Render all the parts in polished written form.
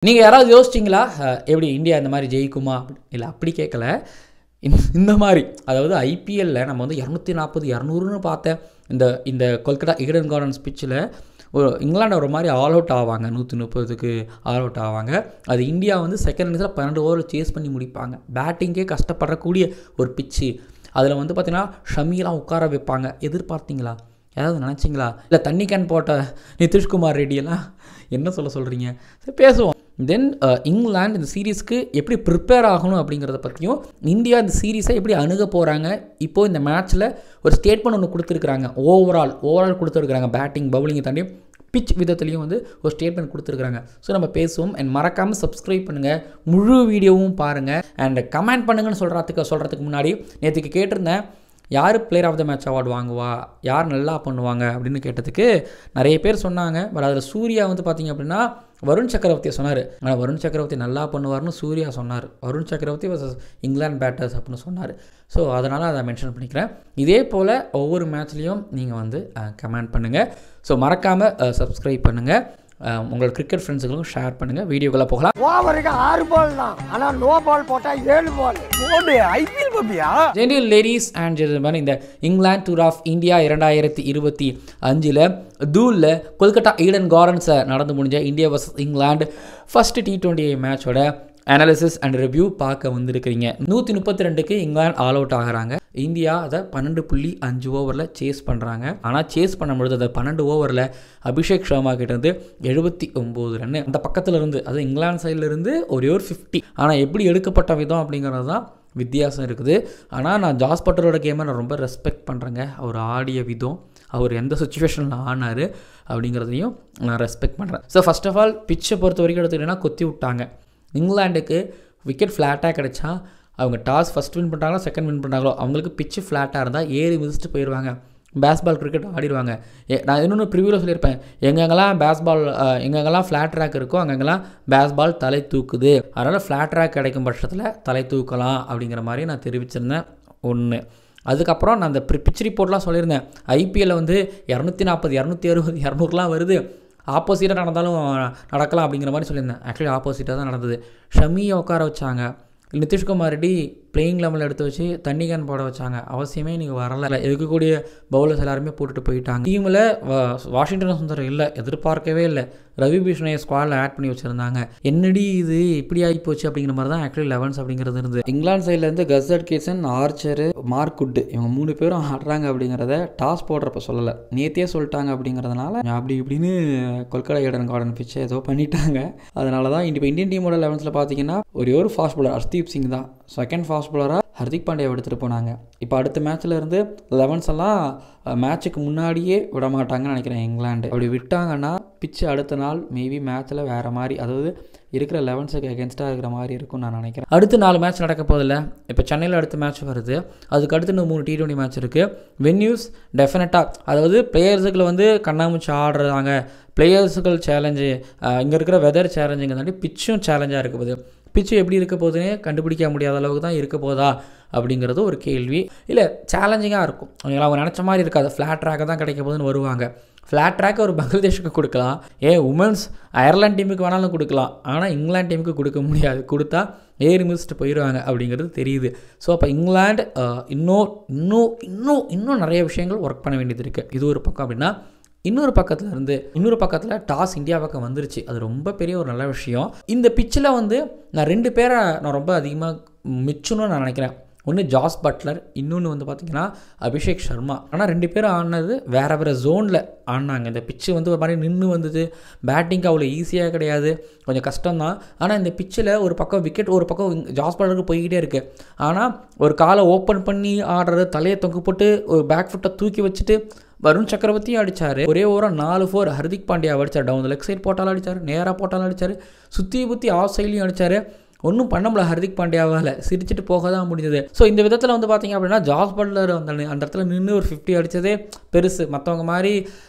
நீங்கள் யாராவது யோசிச்சிங்களா எப்படி இந்தியா இந்த மாதிரி ஜெயிக்குமா? இல்லை அப்படி கேட்கல. இந்த மாதிரி அதாவது ஐபிஎல்லில் நம்ம வந்து 240 200ன்னு பார்த்தேன். இந்த கொல்கத்தா ஈடன் கார்டன்ஸ் பிச்சில் இங்கிலாந்து ஒரு மாதிரி ஆல் அவுட் ஆவாங்க. 130க்கு ஆல் அவுட் ஆவாங்க. அது இந்தியா வந்து செகண்ட் இன்னிங்ஸில் 12 ஓவரில் சேஸ் பண்ணி முடிப்பாங்க. பேட்டிங்கே கஷ்டப்படக்கூடிய ஒரு பிச்சு. அதில் வந்து பார்த்திங்கன்னா ஷமிலாம் உட்கார வைப்பாங்க. எதிர்பார்த்தீங்களா? ஏதாவது நினச்சிங்களா? இல்லை தண்ணி கேன் போட்ட நிதிஷ்குமார் ரெட்டியெல்லாம் என்ன சொல்கிறீங்க? சரி பேசுவோம். தென் இங்கிலாந்து இந்த சீரீஸ்க்கு எப்படி ப்ரிப்பேர் ஆகணும் அப்படிங்கிறத பற்றியும், இந்தியா இந்த சீரீஸை எப்படி அணுக போகிறாங்க, இப்போது இந்த மேட்ச்சில் ஒரு ஸ்டேட்மெண்ட் ஒன்று கொடுத்துருக்குறாங்க. ஓவரால் கொடுத்துருக்குறாங்க. பேட்டிங் பவுலிங்கை தாண்டி பிச் விதத்துலேயும் வந்து ஒரு ஸ்டேட்மெண்ட் கொடுத்துருக்குறாங்க. ஸோ நம்ம பேசுவோம். அண்ட் மறக்காமல் சப்ஸ்கிரைப் பண்ணுங்கள், முழு வீடியோவும் பாருங்கள், அண்ட் கமெண்ட் பண்ணுங்கன்னு சொல்கிறதுக்கு முன்னாடி நேற்றுக்கு கேட்டிருந்தேன், யார் player of the match award வாங்குவா, யார் நல்லா பண்ணுவாங்க அப்படின்னு கேட்டதுக்கு நிறைய பேர் சொன்னாங்க. பட் அதில் சூர்யா வந்து பார்த்திங்க அப்படின்னா வருண் சக்கரவர்த்தியை சொன்னார். ஆனால் வருண் சக்கரவர்த்தி நல்லா பண்ணுவார்னு சூர்யா சொன்னார். வருண் சக்கரவர்த்தி வர்சஸ் இங்கிலாந்து பேட்டர்ஸ் அப்படின்னு சொன்னார். ஸோ அதனால் அதை மென்ஷன் பண்ணிக்கிறேன். இதே போல் ஒவ்வொரு மேட்ச்லேயும் நீங்கள் வந்து கமெண்ட் பண்ணுங்கள். ஸோ மறக்காமல் சப்ஸ்கிரைப் பண்ணுங்கள். உங்களோட கிரிக்கெட் ஃப்ரெண்ட்ஸுகளுக்கும் ஷேர் பண்ணுங்கள். வீடியோக்குள்ளே போகலாம். ஓவருக்கு 6 பால் தான், ஆனால் நோ பால் போட்டால் 7 பால் போடு. ஐபிஎல் பப்பியா? ஜென்டில் லேடிஸ் அண்ட் ஜென்டில்மேன், இந்த இங்கிலாந்து டூர் ஆஃப் இந்தியா 2025 தூலில் கொல்கத்தா ஈடன் கார்டன்ஸை நடந்து முடிஞ்ச India versus England first T20 மேட்சோட அனாலிசிஸ் அண்ட் ரிவ்யூ பார்க்க வந்திருக்கிறீங்க. 132க்கு இங்கிலாந்து ஆல் அவுட் ஆகிறாங்க. இந்தியா அதை 12.5 ஓவரில் சேஸ் பண்ணுறாங்க. ஆனால் சேஸ் பண்ணும்பொழுது அதை 12 ஓவரில் அபிஷேக் சர்மா கிட்டேருந்து 79 ரன்னு. அந்த பக்கத்தில் இருந்து, அது இங்கிலாந்து சைட்லேருந்து ஒரே ஒரு 50. ஆனால் எப்படி எடுக்கப்பட்ட விதம் அப்படிங்கிறது தான் வித்தியாசம் இருக்குது. ஆனால் நான் ஜாஸ் பட்டரோட கேமை நான் ரொம்ப ரெஸ்பெக்ட் பண்ணுறேங்க. அவர் ஆடிய விதம், அவர் எந்த சுச்சுவேஷனில் ஆனார் அப்படிங்கிறதையும் நான் ரெஸ்பெக்ட் பண்ணுறேன். ஸோ ஃபர்ஸ்ட் ஆஃப் ஆல் பிச்சை பொறுத்த வரைக்கும் எடுத்துக்கிட்டேன்னா கொத்தி விட்டாங்க. இங்கிலாண்டுக்கு விக்கெட் ஃப்ளாட்டாக கிடச்சா அவங்க டாஸ் ஃபஸ்ட் வின் பண்ணுறாங்களோ செகண்ட் வின் பண்ணுறாங்களோ அவங்களுக்கு பிச்சு ஃப்ளாட்டாக இருந்தால் ஏறி மிதிச்சுட்டு போயிடுவாங்க. பேஸ்பால் கிரிக்கெட் ஆடிடுவாங்க. நான் இன்னொன்று ப்ரிவியூவில் சொல்லியிருப்பேன், எங்கெங்கெல்லாம் ஃப்ளாட் ட்ராக் இருக்கோ அங்கெங்கெல்லாம் பேஸ்பால் தலை தூக்குது. அதனால் ஃப்ளாட் ட்ராக் கிடைக்கும் பட்சத்தில் தலை தூக்கலாம் அப்படிங்கிற மாதிரி நான் தெரிவிச்சிருந்தேன். ஒன்று. அதுக்கப்புறம் நான் அந்த பிச் ரிப்போர்ட்லாம் சொல்லியிருந்தேன். ஐபிஎல்லில் வந்து 240 260 200லாம் வருது, ஆப்போசிட்டாக நடந்தாலும் நடக்கலாம் அப்படிங்கிற மாதிரி சொல்லியிருந்தேன். ஆக்சுவலி ஆப்போசிட்டாக தான் நடந்தது. ஷமியை உட்கார வச்சாங்க. நிதிஷ்குமார் ரெட்டி பிளேயிங் லெவலில் எடுத்து வச்சு தண்ணி கேன் போட வச்சாங்க. அவசியமே நீங்கள் வரலை. இருக்கக்கூடிய பவுலர்ஸ் எல்லாருமே போட்டுட்டு போயிட்டாங்க. டீமில் வாஷிங்டன் சுந்தர் இல்லை, எதிர்பார்க்கவே இல்லை. ரவி பிஷ்ணையை ஸ்குவாடில் ஆட் பண்ணி வச்சுருந்தாங்க. என்னடி இது இப்படி ஆகி போச்சு அப்படிங்கிற மாதிரி தான் ஆக்சுவலி 11 அப்படிங்கிறது இருந்தது. இங்கிலாந்து சைட்லேருந்து கஸ்ஸட் கிசன், ஆர்ச்சரு, மார்க் வுட் இவங்க 3 பேரும் ஆடுறாங்க அப்படிங்கிறத டாஸ் போடுறப்ப சொல்லலை, நேற்றே சொல்லிட்டாங்க. அப்படிங்கிறதுனால அப்படி இப்படின்னு கொல்கத்தா ஈடன் கார்டன் பிச்சை ஏதோ பண்ணிட்டாங்க. அதனால தான் இப்போ இந்தியன் டீமோட 11ல் பார்த்தீங்கன்னா ஒரே ஒரு ஃபாஸ்ட் பாலர் ஹர்தீப் சிங் தான். செகண்ட் ஃபாஸ்ட் பாலராக ஹர்திக் பாண்டியாவை எடுத்துகிட்டு போனாங்க. இப்போ அடுத்த மேட்ச்சில் இருந்து 11s எல்லாம் மேட்சுக்கு முன்னாடியே விட மாட்டாங்கன்னு நினைக்கிறேன் இங்கிலாந்து. அப்படி விட்டாங்கன்னா பிச்சு அடுத்த நாள் மேபி மேட்ச்சில் வேறு மாதிரி, அதாவது இருக்கிற 11ஸுக்கு அகேன்ஸ்டாக இருக்கிற மாதிரி இருக்கும்னு நான் நினைக்கிறேன். அடுத்து 4 மேட்ச் நடக்க போதில்லை. இப்போ சென்னையில் அடுத்த மேட்ச் வருது. அதுக்கு அடுத்து இன்னும் 3 T20 மேட்ச் இருக்குது. வென்யூஸ் டெஃபினட்டாக, அதாவது பிளேயர்ஸுக்குள்ள வந்து கண்ணாமூச்சி ஆடுறாங்க, பிளேயர்ஸுகள் சேலஞ்சு, இங்கே இருக்கிற வெதர் சேலஞ்சுங்க தாண்டி பிச்சும் சேலஞ்சாக இருக்க போகுது. பிச்சு எப்படி இருக்க போகுதுன்னே கண்டுபிடிக்க முடியாத அளவுக்கு தான் இருக்க போதா அப்படிங்கிறது ஒரு கேள்வி. இல்லை சேலஞ்சிங்காக இருக்கும், அவங்க நினச்ச மாதிரி இருக்காது. ஃப்ளாட் ட்ராக்கை தான் கிடைக்க போதுன்னு வருவாங்க. ஃப்ளாட் ட்ராக்கை ஒரு பங்களாதேஷுக்கு கொடுக்கலாம், உமன்ஸ் அயர்லாந்து டீமுக்கு வேணாலும் கொடுக்கலாம். ஆனால் இங்கிலாந்து டீமுக்கு கொடுக்க முடியாது. கொடுத்தா ஏறி மிதிச்சுட்டு போயிடுவாங்க அப்படிங்கிறது தெரியுது. ஸோ அப்போ இங்கிலாந்து இன்னும் நிறைய விஷயங்கள் ஒர்க் பண்ண வேண்டியது இருக்குது. இது ஒரு பக்கம். அப்படின்னா இன்னொரு பக்கத்தில் டாஸ் இந்தியா பக்கம் வந்துருச்சு. அது ரொம்ப பெரிய ஒரு நல்ல விஷயம். இந்த பிச்சில் வந்து நான் 2 பேரை நான் ரொம்ப அதிகமாக மிச்சணும்னு நான் நினைக்கிறேன். ஒன்று ஜாஸ் பட்லர், இன்னொன்று வந்து பார்த்திங்கன்னா அபிஷேக் சர்மா. ஆனால் 2 பேரும் ஆடினது வேறு ஜோனில் ஆடினாங்க. இந்த பிச்சு வந்து ஒரு மாதிரி நின்று வந்தது. பேட்டிங்க்கு அவ்வளோ ஈஸியாக கிடையாது, கொஞ்சம் கஷ்டம்தான். ஆனால் இந்த பிச்சில் ஒரு பக்கம் விக்கெட், ஒரு பக்கம் ஜாஸ் பட்லருக்கு போய்கிட்டே இருக்குது. ஆனால் ஒரு காலை ஓப்பன் பண்ணி ஆடுறது, தலையை தொங்கு போட்டு ஒரு பேக் ஃபுட்டை தூக்கி வச்சுட்டு வருண் சக்கரவர்த்தியும் அடித்தார். ஒரே ஓவராக 4 4 ஹர்திக் பாண்டியா அடித்தார். டவுன் லெக் சைட் போட்டாலும் அடித்தார், நேராக போட்டாலும் அடித்தார், சுற்றி ஆஃப் சைட்லையும் அடித்தார். ஒன்றும் பண்ண முடியல ஹர்திக் பாண்டியாவால், சிரிச்சிட்டு போக தான் முடிஞ்சது. ஸோ இந்த விதத்தில் வந்து பார்த்திங்க அப்படின்னா ஜாஸ் பட்லர் அந்த இடத்துல நின்று ஒரு 50 அடித்ததே பெருசு. மற்றவங்க மாதிரி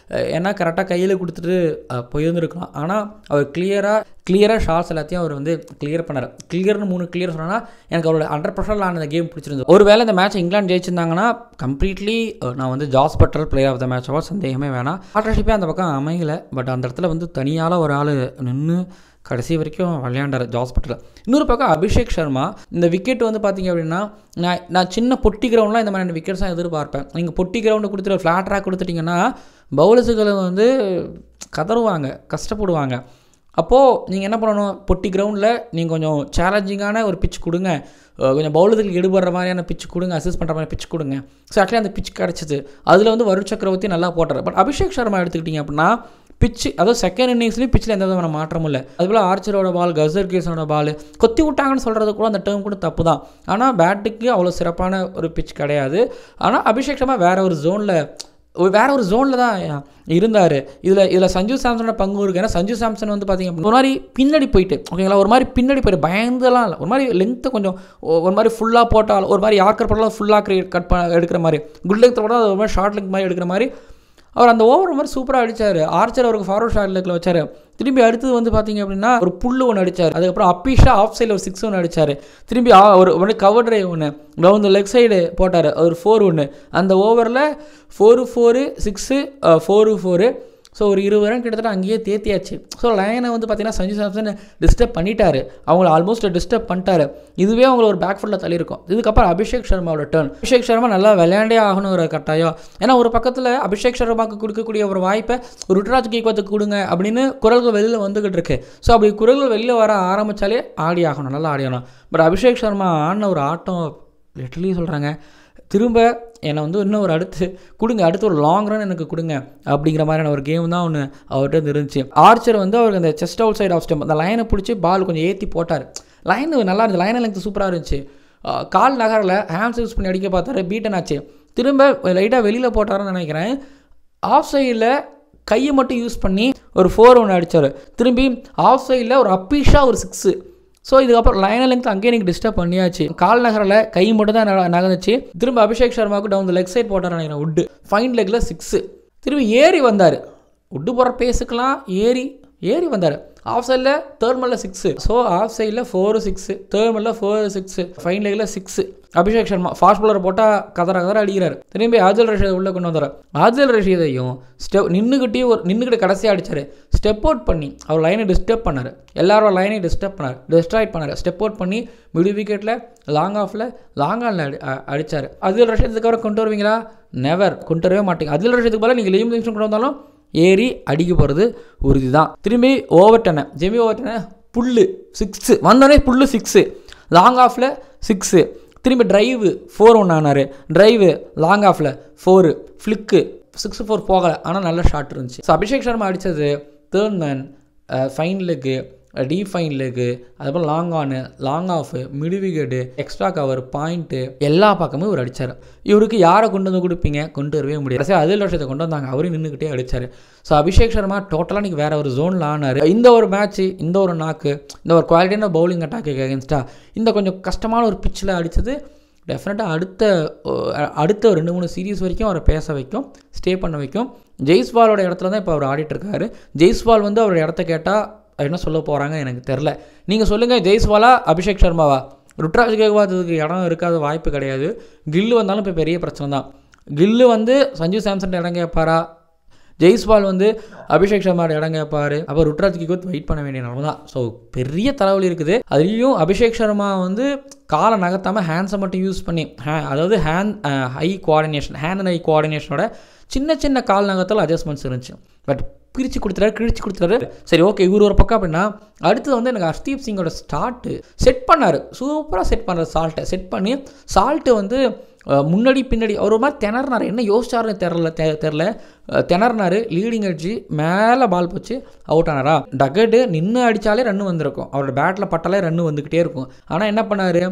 ஏன்னா கரெக்டாக கையில் கொடுத்துட்டு போயிருந்துருக்கலாம். ஆனால் அவர் கிளியராக ஷாட்ஸ் எல்லாத்தையும் அவர் வந்து கிளியர் பண்ணார். கிளியர்னு 3 கிளியர் சொன்னால் எனக்கு அவரோட 100% ஆன கேம் பிடிச்சிருந்தது. ஒருவேளை இந்த மேட்ச் இங்கிலாந்து ஜெயிச்சிருந்தாங்கன்னா கம்ப்ளீட்லி நான் வந்து Jos Buttler player of the match சந்தேகமே வேணாம். பார்ட்னர்ஷிப்பே அந்த பக்கம் அமையலை. பட் அந்த இடத்துல வந்து தனியால் ஒரு ஆள் நின்று கடைசி வரைக்கும் விளையாண்டார் ஜாஸ் பட்லர். இன்னொரு பக்கம் அபிஷேக் சர்மா இந்த விக்கெட் வந்து பார்த்திங்க அப்படின்னா நான் சின்ன பொட்டி கிரவுண்ட்லாம் இந்த மாதிரியான விக்கெட்ஸ் தான் எதிர்பார்ப்பேன். நீங்கள் பொட்டி கிரவுண்டு கொடுத்துட்டு ஃப்ளாட் ட்ராக் கொடுத்துட்டிங்கன்னா பவுலர்ஸுகளை வந்து கதறுவாங்க, கஷ்டப்படுவாங்க. அப்போது நீங்கள் என்ன பண்ணணும், பொட்டி கிரவுண்டில் நீங்கள் கொஞ்சம் சேலஞ்சிங்கான ஒரு பிச் கொடுங்க, கொஞ்சம் பவுலர்களுக்கு எடுபடுற மாதிரியான பிச் கொடுங்க, அசிஸ்ட் பண்ணுற மாதிரி பிச் கொடுங்க. ஸோ ஆக்சுவலி அந்த பிச் கிடச்சிது. அதில் வந்து வருண் சக்கரவர்த்தி நல்லா போட்டார். பட் அபிஷேக் சர்மா எடுத்துக்கிட்டிங்க அப்படின்னா பிச்சு, அதாவது செகண்ட் இன்னிங்ஸ்லேயும் பிச்சில் எந்த விதமான மாற்றமும் இல்லை. அதுபோல் ஆர்ச்சரோட பால், கசர் கேஸனோட பால் கொத்தி விட்டாங்கன்னு சொல்கிறது கூட அந்த டேர்ம் கூட தப்பு தான். ஆனால் பேட்டுக்கு அவ்வளோ சிறப்பான ஒரு பிச் கிடையாது. ஆனால் அபிஷேக் சர்மா வேறு ஒரு ஜோனில் தான் இருந்தார். இதில் சஞ்சு சாம்சனோட பங்கு இருக்குது. ஏன்னா சஞ்சு சாம்சன் வந்து பார்த்திங்க அப்படின்னா ஒரு மாதிரி பின்னாடி போயிட்டு, ஓகேங்களா, ஒரு மாதிரி பின்னாடி போயிட்டு பயந்துலாம் இல்லை, ஒரு மாதிரி லென்த்து கொஞ்சம் ஒரு மாதிரி ஃபுல்லாக போட்டால், ஒரு மாதிரி யார்க்கர் போட்டாலும் ஃபுல்லாக எடுக்கிற மாதிரி, குட் லெங்க் போட்டால் ஒரு மாதிரி ஷார்ட் லெங்க் மாதிரி எடுக்கிற மாதிரி அவர் அந்த ஓவர் மாதிரி சூப்பராக அடித்தார். ஆர்ச்சர் அவருக்கு ஃபார்வர்ட் ஷார்ட் லெக்கில் வச்சார். திரும்பி அடுத்தது வந்து பார்த்திங்க அப்படின்னா ஒரு புல்லு ஒன்று அடித்தார். அதுக்கப்புறம் அப்பிஷா ஆஃப் சைடில் ஒரு 6 ஒன்று அடித்தார். திரும்பி ஒரு கவர் ட்ரைவ் ஒன்று டவுன் த லெக் சைடு போட்டார், ஒரு 4 ஒன்று. அந்த ஓவரில் 4 6 4. ஸோ ஒரு 20 ரன் கிட்டத்தட்ட அங்கேயே தேத்தியாச்சு. ஸோ லைனை வந்து பார்த்திங்கன்னா சஞ்சு சாம்சன் டிஸ்டர்ப் பண்ணிட்டார், அவங்கள ஆல்மோஸ்ட் டிஸ்டர்ப் பண்ணிட்டார். இதுவே அவங்கள ஒரு பேக் ஃபுட்டில் தள்ளியிருக்கும். இதுக்கப்புறம் அபிஷேக் சர்மாவோட டர்ன். அபிஷேக் சர்மா நல்லா விளையாண்டே ஆகணும் ஒரு கட்டாயம். ஏன்னா ஒரு பக்கத்தில் அபிஷேக் சர்மாவுக்கு கொடுக்கக்கூடிய ஒரு வாய்ப்பை ருத்ராஜ் கெய்க்வாத்துக்கு கொடுங்க அப்படின்னு குரல்கள் வெளியில் வந்துக்கிட்டு இருக்கு. ஸோ அப்படி குரல்கள் வெளியில் வர ஆரம்பித்தாலே ஆடி ஆகணும், நல்லா ஆடி ஆகணும். பட் அபிஷேக் சர்மா ஆடின ஒரு ஆட்டம் லிட்டரலி சொல்கிறாங்க, திரும்ப என்னை வந்து இன்னும் ஒரு அடுத்து ஒரு லாங் ரன் எனக்கு கொடுங்க அப்படிங்கிற மாதிரியான ஒரு கேம் தான் ஒன்று அவர்கிட்ட இருந்துச்சு. ஆர்ச்சர் வந்து அவருக்கு அந்த just outside off stump அந்த லைனை பிடிச்சி பால் கொஞ்சம் ஏற்றி போட்டார். லைன் நல்லா இருந்துச்சு, லைன் லெங்க் சூப்பராக இருந்துச்சு. கால் நகரில் ஹேண்ட்ஸ் யூஸ் பண்ணி அடிக்க பார்த்தாரு, பீட்டன் ஆச்சு. திரும்ப லைட்டாக வெளியில் போட்டாருன்னு நினைக்கிறேன். ஆஃப் சைடில் கையை மட்டும் யூஸ் பண்ணி ஒரு 4 ஒன்று அடித்தார். திரும்பி ஆஃப் சைடில் ஒரு அப்பிஷா ஒரு 6. ஸோ இதுக்கப்புறம் லைன் லெங்க் அங்கேயே எனக்கு டிஸ்டர்ப் பண்ணியாச்சு. கால் நகரில் கை மட்டும் தான் நகர்ந்துச்சு. திரும்ப அபிஷேக் சர்மாவுக்கு டவுன் த லெக் சைட் போட்டார் நினைக்கிறேன், உட்டு ஃபைன் லெக்கில் 6. திரும்பி ஏறி வந்தார், உட்டு போகிற பேஸுக்கெலாம் ஏறி வந்தார். ஆஃப் சைடில் தேர்மலில் 6. ஸோ ஆஃப் சைடில் 4 6, தேர்மலில் 4 6, ஃபைன் லெக்கில் 6. அபிஷேக் சர்மா ஃபாஸ்ட் பாலர் போட்டால் கதற அடிக்கிறார். திரும்பி ஆதில் ரஷீதை உள்ளே கொண்டு வந்தார். ஆதில் ரஷீதையும் நின்றுக்கிட்டு கடைசியாக அடித்தார். ஸ்டெப் அவுட் பண்ணி அவர் லைனை டிஸ்டர்ப் பண்ணார், எல்லாரோட லைனை டிஸ்ட்ராய்ட் பண்ணார். ஸ்டெப் அவுட் பண்ணி மிடில் விக்கெட்டில் லாங் ஆனில் அடித்தார். ஆதில் ரஷீதுக்கு அவரை கொண்டு வருவீங்களா? நெவர், கொண்டு வரவே மாட்டீங்க. ஆதில் ரஷீதுக்கு பதிலாக நீங்கள் லீம் கொண்டு வந்தாலும் ஏறி அடிக்க போகிறது உறுதி தான். திரும்பி ஜெமி ஓவர்டனை புல்லு 6 வந்தோடனே புல்லு 6, லாங் ஆஃபில் 6. திரும்பி டிரைவு 4 ஒன்று ஆனார். டிரைவு லாங் ஆஃபில் 4, ஃப்ளிக்கு 6-4 போகலை, ஆனால் நல்ல ஷாட் இருந்துச்சு. ஸோ அபிஷேக் சர்மா அடித்தது third man, fine leg, deep fine leg, அதுபோல் long off, mid wicket, extra cover, point எல்லா பக்கமும் இவர் அடித்தார். இவருக்கு யாரை கொண்டு வந்து கொடுப்பீங்க? கொண்டு வரவே முடியாது. சரி, அதில் வருஷத்தை கொண்டு வந்தாங்க, அவரும் நின்றுக்கிட்டே அடித்தார். ஸோ அபிஷேக் சர்மா டோட்டலாக இன்றைக்கி வேறு ஒரு ஜோனில் ஆனார். இந்த ஒரு மேட்ச்சு, இந்த ஒரு நாக்கு, இந்த ஒரு குவாலிட்டியான பவுலிங் அட்டாக்கு அகேன்ஸ்டாக இந்த கொஞ்சம் கஷ்டமான ஒரு பிச்சில் அடித்தது டெஃபினட்டாக அடுத்த 2-3 சீரீஸ் வரைக்கும் அவரை பேச வைக்கும், ஸ்டே பண்ண வைக்கும். ஜெய்ஸ்வாலோட இடத்துல தான் இப்போ அவர் ஆடிட்டுருக்காரு. ஜெய்ஸ்வால் வந்து அவரோட இடத்த கேட்டால் என்ன சொல்ல போகிறாங்க எனக்கு தெரில. நீங்கள் சொல்லுங்கள், ஜெய்ஸ்வாலா அபிஷேக் சர்மாவா? ருத்ராஜ் கெய்க்வாத்துக்கு இடம் இருக்காத வாய்ப்பு கிடையாது. கில்லு வந்தாலும் இப்போ பெரிய பிரச்சனை தான். கில்லு வந்து சஞ்சு சாம்சன் இடம் கேட்பாரா? ஜெய்ஸ்வால் வந்து அபிஷேக் சர்மாவோட இடம் கேட்பார். அப்போ ருத்ராஜ் கெய்க்வாத் வெயிட் பண்ண வேண்டிய நிலமை தான். ஸோ பெரிய தலைவலி இருக்குது. அதுலேயும் அபிஷேக் சர்மா வந்து காலை நகர்த்தாமல் ஹேண்ட்ஸை மட்டும் யூஸ் பண்ணி அதாவது ஹேண்ட் அண்ட் ஐ கோஆர்டினேஷனோட சின்ன கால் நகரத்தில் அட்ஜஸ்ட்மெண்ட்ஸ் இருந்துச்சு. பட் கிழிச்சு கொடுத்துறாரு. சரி, ஓகே, இவர் ஒரு பக்கம் அப்படின்னா அடுத்தது வந்து எனக்கு ஹர்ஷ்தீப் சிங்கோட ஸ்டார்ட்டு செட் பண்ணார். சூப்பராக செட் பண்ணுறாரு. செட் பண்ணி சால்ட்டு வந்து முன்னாடி பின்னாடி அவர் ஒரு மாதிரி திணறினார். என்ன யோசிச்சாருன்னு தெரில திணறினார். லீடிங் அடிச்சு மேலே பால் போச்சு, அவுட் ஆனாரா? டக்கெட்டு நின்று அடித்தாலே ரன்னு வந்திருக்கும், அவரோட பேட்டில் பட்டாலே ரன்னு வந்துக்கிட்டே இருக்கும். ஆனால் என்ன பண்ணார்,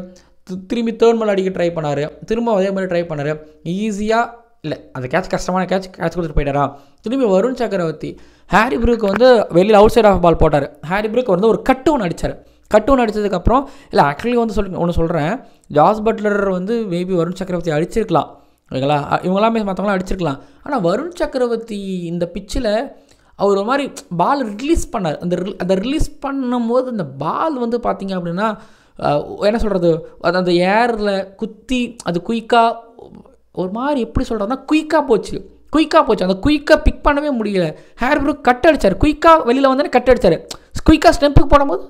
திரும்பி தேர்ட் மேல் அடிக்க ட்ரை பண்ணார். திரும்ப அதே மாதிரி ட்ரை பண்ணார். ஈஸியாக இல்லை, அந்த கஷ்டமான கேட்ச் கொடுத்துட்டு போயிட்டாரா? திரும்பி வருண் சக்கரவர்த்தி ஹாரி ப்ரூக்கு வந்து வெளியில் அவுட் சைட் ஆஃப் பால் போட்டார். ஹாரி ப்ரூக் வந்து ஒரு கட்டு ஒன்று அடித்ததுக்கப்புறம் இல்லை, ஆக்சுவலி வந்து ஒன்று சொல்கிறேன், ஜாஸ் பட்லர் வந்து மேபி வருண் சக்கரவர்த்தி அடிச்சிருக்கலாம், ஓகேங்களா? இவங்களாமே மற்றவங்களாம் அடிச்சிருக்கலாம். ஆனால் வருண் சக்கரவர்த்தி இந்த பிச்சில் அவர் ஒரு மாதிரி பால் ரிலீஸ் பண்ணார். அந்த ரிலீஸ் பண்ணும்போது அந்த பால் வந்து பார்த்திங்க அப்படின்னா என்ன சொல்கிறது, அந்த ஏரில் குத்தி அது குயிக்காக ஒரு மாதிரி எப்படி சொல்கிறதுனா குயிக்காக போச்சு. குயிக்காக போச்சு. அந்த குயிக்காக பிக் பண்ணவே முடியல. ஹேர் ப்ரூக் கட் அடித்தார், குயிக்காக வெளியில் வந்தோடனே கட் அடித்தார். குயிக்காக ஸ்டெம்புக்கு போடும்போது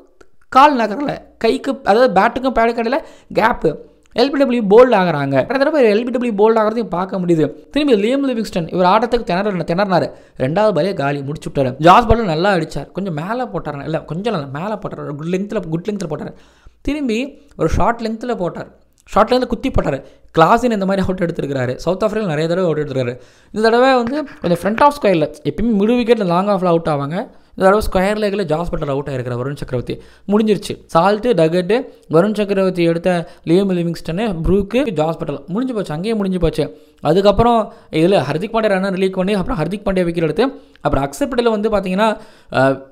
கால் நகரல, கைக்கு அதாவது பேட்டுக்கும் பேடுக்கும் இடையில கேப்பு. எல்பிடபிள்யூ போல்ட் ஆகிறாங்க. தடவை எல்பிடபிள்யூ போல்ட் ஆகிறதையும் பார்க்க முடியுது. திரும்பி லியம் லிவிங்ஸ்டன் இவர் ஆட்டத்துக்கு திணறினார். 2வது பாலே காலி முடிச்சு விட்டார். ஜாஸ் பட்லர் நல்லா அடித்தார், கொஞ்சம் மேலே போட்டார், இல்லை கொஞ்சம் இல்லை மேலே போட்டார், குட் லெங்த்தில் போட்டார். திரும்பி ஒரு ஷார்ட் லெங்த்தில் போட்டார், ஷார்ட்லேருந்து குத்தி போட்டார். கிளாஸின் இந்த மாதிரி அவுட் எடுத்துருக்காரு. சவுத் ஆஃப்ரிக்கா நிறைய தடவை அவுட் எடுத்துருக்காரு. இந்த தடவை வந்து கொஞ்சம் ஃப்ரண்ட் ஆஃப் ஸ்கொயரில் எப்பயுமே மிடு விக்கெட்டில் லாங் ஆஃபில் அவுட் ஆவாங்க. இந்த தடவை ஸ்கொயர் லேக்கில் ஜாஸ் பட்லர் அவுட் ஆகிருக்கிற வருண் சக்கரவர்த்தி. முடிஞ்சிருச்சு. சால்ட்டு டகட்டு வருண் சக்கரவர்த்தி எடுத்த Liam Livingstone Brook Jos Buttler முடிஞ்சு போச்சு, அங்கேயே முடிஞ்சு போச்சு. அதுக்கப்புறம் இதில் ஹர்திக் பாண்டியா ரன்னர் ரிலீக் பண்ணி அப்புறம் ஹர்திக் பாண்டியா விக்கெட் எடுத்து அப்புறம் அக்ஷர் பட்டேல் வந்து பார்த்தீங்கன்னா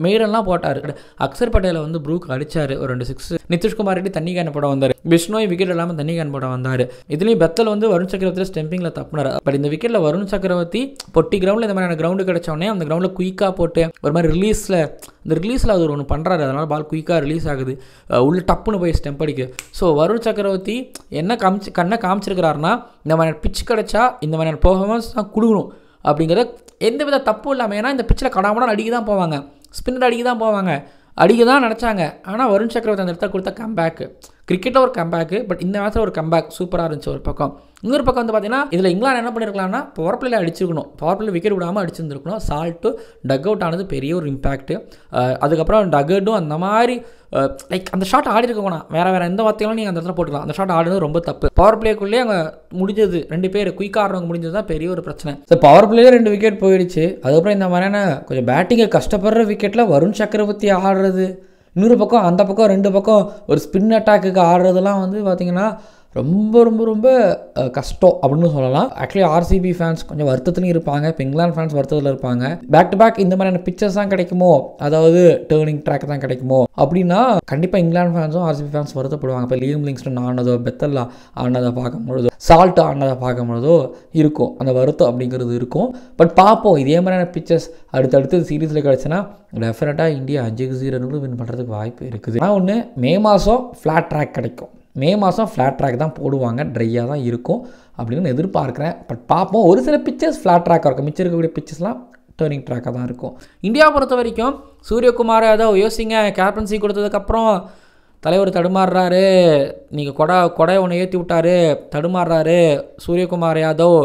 மெய்டன்லாம் போட்டார். அக்ஷர் பட்டேலை வந்து ப்ரூக் அடித்தார் ஒரு 2 6. நிதிஷ்குமார் ரெட்டி தண்ணி கேன் போட வந்தார். பிஷ்னோய் விக்கெட் இல்லாமல் தண்ணி கேன் போட வந்தார். இதுலேயும் பெத்தல் வந்து வருண் சக்கரவர்த்தியில் ஸ்டெம்பிங்கில் தப்புனார். பட் இந்த விக்கெட்டில் வருண் சக்கரவர்த்தி பொட்டி கிரவுண்டில் இந்த மாதிரியான கிரவுண்டு கிடச்சோடனே அந்த கிரவுண்டில் குயிக்காக போட்டு ஒரு மாதிரி ரிலீஸில் அது ஒன்று பண்ணுறாரு. அதனால் பால் குயிக்காக ரிலீஸ் ஆகுது, உள்ள டப்புன்னு போய் ஸ்டெம்ப் அடிக்குது. ஸோ வருண் சக்கரவர்த்தி என்ன கண்ணை காமிச்சிருக்கிறாருன்னா இந்த மாதிரி பிச் கிடச்சா இந்த மாதிரியான பெர்ஃபார்மன்ஸ் தான் கொடுக்கணும் அப்படிங்கிறத எந்த வித தப்பும் இல்லாமல். ஏன்னா இந்த பிச்சில் கடாமடாக அடிக்க தான் போவாங்க, ஸ்பின்னர் அடிக்க தான் போவாங்க, அடிக்க தான் நினச்சாங்க. ஆனால் வருண் சக்கரவர்த்தி அந்த இடத்த கொடுத்த கம்பேக்கு, கிரிக்கெட்டில் ஒரு கம்பேக்கு, பட் இந்த மேட்ச்சில் ஒரு கம்பேக் சூப்பராக இருந்துச்சு ஒரு பக்கம். இன்னொரு பக்கம் வந்து பார்த்தீங்கன்னா இதில் இங்கிலாந்து என்ன பண்ணியிருக்கலாம்னா பவர் பிளேயில் அடிச்சிருக்கணும், பவர் பிளேயில் விக்கெட் விடாமல் அடிச்சிருந்துருக்கணும். சால்ட்டு டக் அவுட் ஆனது பெரிய ஒரு இம்பாக்ட்டு. அதுக்கப்புறம் டகட்டும் அந்த மாதிரி லைக் அந்த ஷாட் ஆடி இருக்கணும். வேறு எந்த வார்த்தைகளும் நீங்கள் அந்த இடத்துல போட்டுக்கலாம். அந்த ஷாட் ஆடுறது ரொம்ப தப்பு. பவர் பிளேக்குள்ளேயே அங்கே முடிஞ்சது 2 பேர் குயிக்காக ஆடுறவங்க முடிஞ்சது தான் பெரிய ஒரு பிரச்சனை. ஸோ பவர் பிளேயே 2 விக்கெட் போயிடுச்சு. அதுக்கப்புறம் இந்த மாதிரியான கொஞ்சம் பேட்டிங்கை கஷ்டப்படுற விக்கெட்டில் வருண் சக்கரவர்த்தி ஆடுறது, இன்னொரு பக்கம் அந்த பக்கம் 2 பக்கம் ஒரு ஸ்பின் அட்டாக்குக்கு ஆடுறதெல்லாம் வந்து பார்த்திங்கன்னா ரொம்ப ரொம்ப ரொம்ப கஷ்டம் அப்படின்னு சொல்லலாம். ஆக்சுவலி ஆர்சிபி ஃபேன்ஸ் கொஞ்சம் வருத்தத்துலையும் இருப்பாங்க, இப்போ இங்கிலாந்து ஃபேன்ஸ் வருத்தத்தில் இருப்பாங்க. பேக் டு பேக் இந்த மாதிரியான பிக்சர்ஸ் தான் கிடைக்குமோ, அதாவது டேர்னிங் ட்ராக் தான் கிடைக்குமோ அப்படின்னா கண்டிப்பாக இங்கிலாந்து ஃபேன்ஸும் ஆர்சிபி ஃபேன்ஸ் வருத்தப்படுவாங்க. இப்போ லியம் லிவிங்ஸ்டன் ஆனதோ, பெத்தல்லா ஆனதை பார்க்கும்பொழுதோ, சால்ட் ஆனதை பார்க்கும்பொழுதோ இருக்கும் அந்த வருத்தம் அப்படிங்கிறது இருக்கும். பட் பார்ப்போம், இதே மாதிரியான பிக்சர்ஸ் அடுத்தடுத்து சீரீஸில் கிடச்சுன்னா டெஃபினட்டாக இந்தியா 5-0 வின் பண்ணுறதுக்கு வாய்ப்பு இருக்குது. ஆனால் ஒன்று, மே மாதம் ஃப்ளாட் ட்ராக் கிடைக்கும். மே மாதம் ஃப்ளாட் ட்ராக் தான் போடுவாங்க, ட்ரையாக தான் இருக்கும் அப்படின்னு எதிர்பார்க்குறேன். பட் பார்ப்போம். ஒரு சில பிச்சர்ஸ் ஃப்ளாட் ட்ராக்காக இருக்கும், மிச்சம் இருக்கக்கூடிய பிச்சர்ஸ்லாம் டேர்னிங் ட்ராக்காக தான் இருக்கும். இந்தியா பொறுத்த வரைக்கும் சூரியகுமார் யாதவ் யோசிங்க, கேப்டன்சி கொடுத்ததுக்கப்புறம் தலைவர் தடுமாறுறாரு. நீங்கள் கொடை ஒன்று ஏற்றி விட்டார், தடுமாறுறாரு சூரியகுமார் யாதவ்.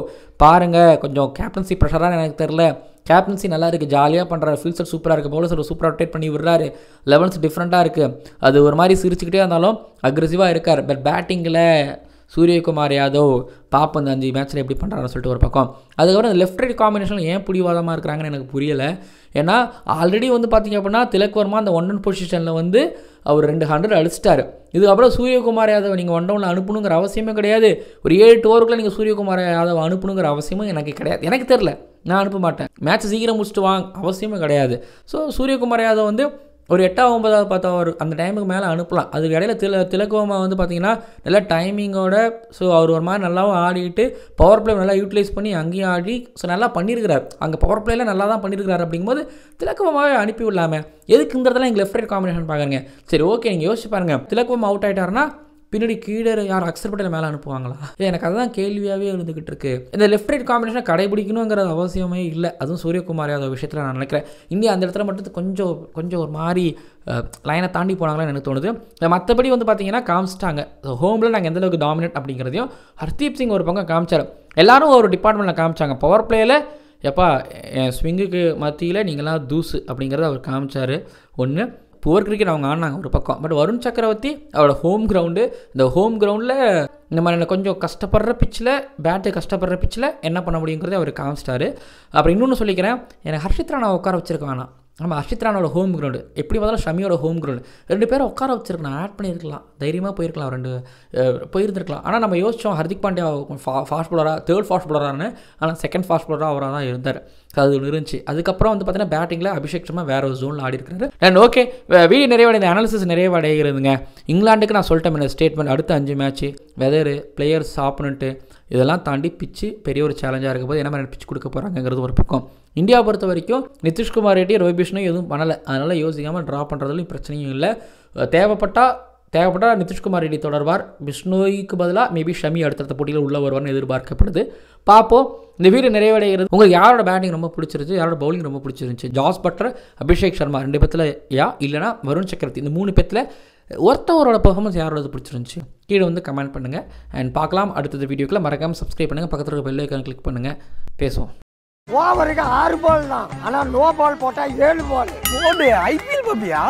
பாருங்கள், கொஞ்சம் கேப்டன்சி ப்ரெஷராக எனக்கு தெரில. கேப்டன்சி நல்லா இருக்குது, ஜாலியாக பண்ணுறாரு, ஃபீல்டர் சூப்பராக இருக்குது, பவுலர் சூப்பராக ரொட்டேட் பண்ணி விடுறாரு, லெவல்ஸ் டிஃப்ரெண்ட்டாக இருக்குது. அது ஒரு மாதிரி சிரிச்சுக்கிட்டே இருந்தாலும் அக்ரெசிவாக இருக்கார். பட் பேட்டிங்கில் சூரியகுமார் யாதவ் பார்ப்போம் இந்த 5 மேட்ச்சில் எப்படி பண்ணுறாருன்னு சொல்லிட்டு ஒரு பக்கம். அதுக்கப்புறம் இந்த லெஃப்ட் ரைட் காம்பினேஷனில் ஏன் பிடிவாதமாக இருக்கிறாங்கன்னு எனக்கு புரியலை. ஏன்னா ஆல்ரெடி வந்து பார்த்திங்க அப்படின்னா திலக் வர்மா அந்த 1 பொசிஷனில் வந்து அவர் 200 அடிச்சிட்டாரு. இதுக்கப்புறம் சூரியகுமார் யாதவ் நீங்கள் 1 டவுனில் அனுப்பணுங்கிற அவசியமே கிடையாது. ஒரு 7-8 ஓவருக்குள்ளே நீங்கள் சூரியகுமார் யாதவ் அனுப்பணுங்கிற அவசியமும் எனக்கு கிடையாது. எனக்கு தெரில, நான் அனுப்ப மாட்டேன். மேட்ச் சீக்கிரம் முடிச்சுட்டு வாங்க அவசியமே கிடையாது. ஸோ சூரியகுமார் யாதவ் வந்து ஒரு 8வது 9வது 10வது அந்த டைமுக்கு மேலே அனுப்பலாம். அதுக்கு இடையில திலக் வர்மா வந்து பார்த்திங்கன்னா நல்லா டைமிங்கோட, ஸோ அவர் ஒரு மாதிரி நல்லாவும் ஆடிட்டு பவர் பிளே நல்லா யூட்டிலைஸ் பண்ணி அங்கேயும் ஆடி ஸோ நல்லா பண்ணியிருக்கிறார். அங்கே பவர் பிளேயில் நல்லா தான் பண்ணியிருக்கிறார். அப்படிங்கும்போது திலக் வர்மாவே அனுப்பி விடலாமே, எதுக்கு இந்த இடத்துல எங்கள் லெஃப்ட் ரைட் காம்பினேஷன் பார்க்குறீங்க? சரி ஓகே, நீங்கள் யோசிச்சு பாருங்கள், திலக் வர்மா அவுட் ஆகிட்டாருன்னா பின்னாடி கீழே யார் அக்ஷர் பட்டேல் மேலே அனுப்புவாங்களா? எனக்கு அதுதான் கேள்வியாகவே இருந்துக்கிட்டு இருக்கு. இந்த லெஃப்ட் ரைட் காம்பினேஷனை கடைபிடிக்கணுங்கிறது அவசியமே இல்லை. அதுவும் சூரியகுமார் யாதவ் விஷயத்தில் நான் நினைக்கிறேன் இந்தியா அந்த இடத்துல மட்டும் கொஞ்சம் ஒரு மாதிரி லைனை தாண்டி போனாங்களான்னு எனக்கு தோணுது. மற்றபடி வந்து பார்த்தீங்கன்னா காமிச்சிட்டாங்க ஹோமில் நாங்கள் எந்தளவுக்கு டாமினேட் அப்படிங்கிறதையும். ஹர்தீப் சிங் ஒரு பக்கம் காமிச்சார், எல்லாரும் ஒரு டிபார்ட்மெண்ட்டில் காமிச்சாங்க. பவர் பிளேயில் எப்பா என் ஸ்விங்குக்கு மத்தியில் நீங்களாம் தூசு அப்படிங்கிறத அவர் காமிச்சார். ஒன்று புவர் கிரிக்கெட் அவங்க ஆடினாங்க ஒரு பக்கம். பட் வருண் சக்கரவர்த்தி அவரோட ஹோம் கிரவுண்டு, இந்த ஹோம் கிரவுண்டில் இந்த மாதிரி கொஞ்சம் கஷ்டப்படுற பிச்சில், பேட்டு கஷ்டப்படுற பிச்சில் என்ன பண்ண முடியுங்கிறத அவர் காமிச்சிட்டாரு. அப்புறம் இன்னொன்று சொல்லிக்கிறேன், எனக்கு ஹர்ஷித் ராணா உட்கார வச்சிருக்க வேணாம். நம்ம ஹர்ஷித் ராணாவோட ஹோம் கிரவுண்டு எப்படி பார்த்தாலும் ஷமியோட ஹோம் கிரவுண்டு 2 பேரும் உட்கார வச்சிருக்கலாம், ஆட் பண்ணியிருக்கலாம், தைரியமாக போயிருக்கலாம், 2 போயிருந்துருக்கலாம். ஆனால் நம்ம யோசித்தோம் ஹர்திக் பாண்டியா ஃபாஸ்ட் பவுலராக, 3rd ஃபாஸ்ட் பவுலரானு, ஆனால் 2nd ஃபாஸ்ட் பவுலராக அவராக தான் இருந்தார். அது ஒன்று இருந்துச்சு. அதுக்கப்புறம் வந்து பார்த்தீங்கன்னா பேட்டிங்கில் அபிஷேக் சர்மா வேறு ஒரு ஜோனில் ஆடி இருக்கிறாரு. அண்ட் ஓகே, வீடியோ நிறைவடைந்த அனாலிசிஸ் நிறைவடைகிறதுங்க. இங்கிலாந்துக்கு நான் சொல்லிட்டேன் இந்த ஸ்டேட்மெண்ட், அடுத்த 5 மேட்ச்சு வெதரு, பிளேயர்ஸ், ஆப்பனண்ட்டு இதெல்லாம் தாண்டி பிச்சு பெரிய ஒரு சேலஞ்சாக இருக்கும் போது என்ன மாதிரி பிச்சு கொடுக்க போகிறாங்கிறது ஒரு பக்கம். இந்தியா பொறுத்த வரைக்கும் நிதிஷ்குமார் ரெட்டி, ரோஹித் பிஷ்ணும் எதுவும் பண்ணலை, அதனால் யோசிக்காமல் ட்ரா பண்ணுறதுலையும் பிரச்சனையும் இல்லை. தேவைப்பட்டால் தேவைப்பட்டால் நிதிஷ்குமார் ரெட்டி தொடர்வார். பிஷ்ணோய்க்கு பதிலாக மேபி ஷமி அடுத்தடுத்த போட்டியில் உள்ள வருவார்னு எதிர்பார்க்கப்படுது. பார்ப்போம். இந்த வீடியோ நிறைவடைகிறது. உங்களுக்கு யாரோட பேட்டிங் ரொம்ப பிடிச்சிருந்துச்சு, யாரோட பவுலிங் ரொம்ப பிடிச்சிருந்துச்சு? ஜாஸ் பட்லர், அபிஷேக் சர்மா 2 பேத்தில் இல்லைனா வருண் சக்கரவர்த்தி, இந்த 3 பேத்தில் ஒருத்தவரோட பெர்ஃபார்மன்ஸ் யாரோட பிடிச்சிருந்துச்சு கீழே வந்து கமெண்ட் பண்ணுங்கள். அண்ட் பார்க்கலாம் அடுத்தது வீடியோக்கில். மறக்காமல் சப்ஸ்கிரைப் பண்ணுங்கள், பக்கத்தில் இருக்க பெல் ஐக்கான் கிளிக் பண்ணுங்கள். பேசுவோம். ஓவருக்கு 6 பால் தான், ஆனால் நோ பால் போட்டால் 7 பால். ஐபிஎல் பப்பியா?